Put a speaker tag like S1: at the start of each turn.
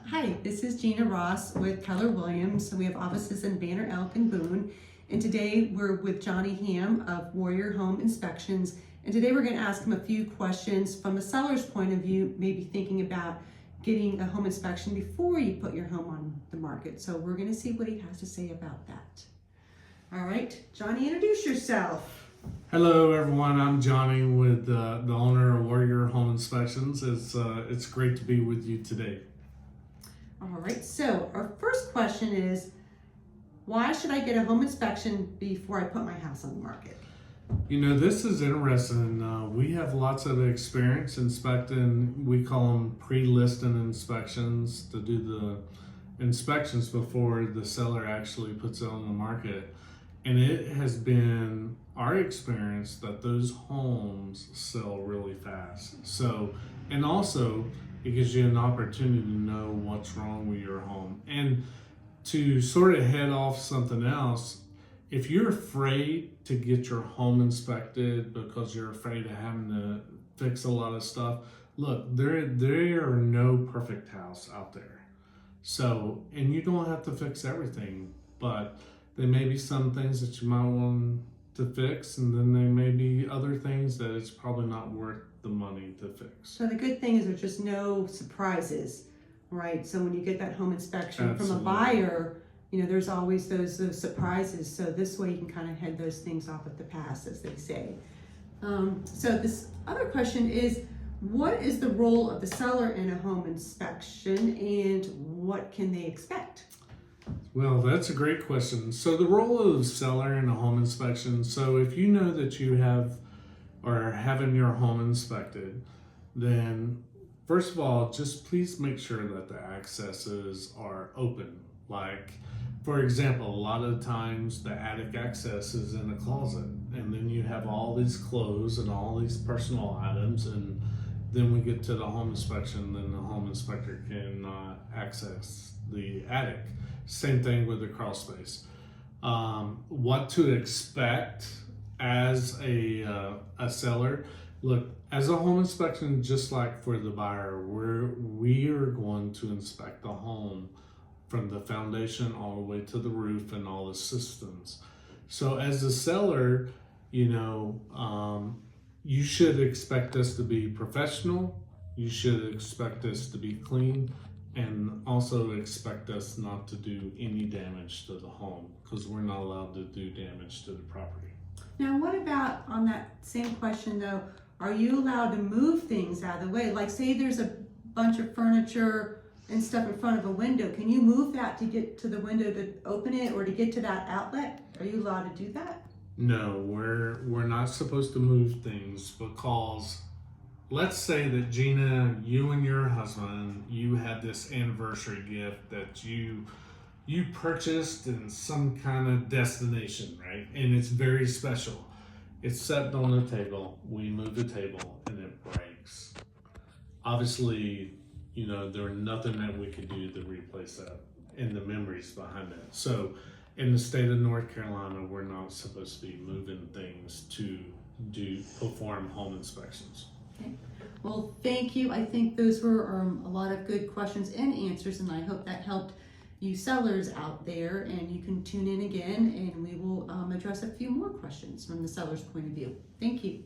S1: Hi, this is Gina Ross with Keller Williams. We have offices in Banner Elk and Boone. And today we're with Johnny Ham of Warrior Home Inspections. And today we're going to ask him a few questions from a seller's point of view, maybe thinking about getting a home inspection before you put your home on the market. So we're going to see what he has to say about that. All right, Johnny, introduce yourself.
S2: Hello everyone, I'm Johnny with the owner of Warrior Home Inspections. It's great to be with you today.
S1: All right, so our first question is, why should I get a home inspection before I put my house on the market?
S2: You know, this is interesting. We have lots of experience inspecting, we call them pre-listing inspections, to do the inspections before the seller actually puts it on the market. And it has been our experience that those homes sell really fast. So, and also it gives you an opportunity to know what's wrong with your home. And to sort of head off something else, if you're afraid to get your home inspected because you're afraid of having to fix a lot of stuff, look, there are no perfect house out there. So, and you don't have to fix everything, but there may be some things that you might want to fix, and then there may be other things that it's probably not worth the money to fix.
S1: So the good thing is there's just no surprises, right? So when you get that home inspection
S2: Absolutely.
S1: from a buyer, you know, there's always those surprises. So this way you can kind of head those things off at the pass, as they say. So this other question is, what is the role of the seller in a home inspection, and what can they expect?
S2: Well, that's a great question. So the role of the seller in a home inspection, so if you know that you have or are having your home inspected, then first of all, just please make sure that the accesses are open. Like, for example, a lot of times the attic access is in a closet, and then you have all these clothes and all these personal items, and then we get to the home inspection, then the home inspector can access the attic. Same thing with the crawl space. What to expect as a seller? Look, as a home inspection, just like for the buyer, we are going to inspect the home from the foundation all the way to the roof and all the systems. So as a seller, you know, you should expect us to be professional. You should expect us to be clean, and also expect us not to do any damage to the home, because we're not allowed to do damage to the property.
S1: Now, what about, on that same question though, are you allowed to move things out of the way? Like, say there's a bunch of furniture and stuff in front of a window. Can you move that to get to the window to open it, or to get to that outlet? Are you allowed to do that?
S2: No, we're not supposed to move things, because let's say that Gina, you and your husband, you had this anniversary gift that you purchased in some kind of destination, right? And it's very special. It's set on the table. We move the table and it breaks. Obviously, you know, there's nothing that we could do to replace that and the memories behind that. So in the state of North Carolina, we're not supposed to be moving things to perform home inspections.
S1: Okay. Well, thank you. I think those were a lot of good questions and answers, and I hope that helped you sellers out there. And you can tune in again, and we will address a few more questions from the seller's point of view. Thank you.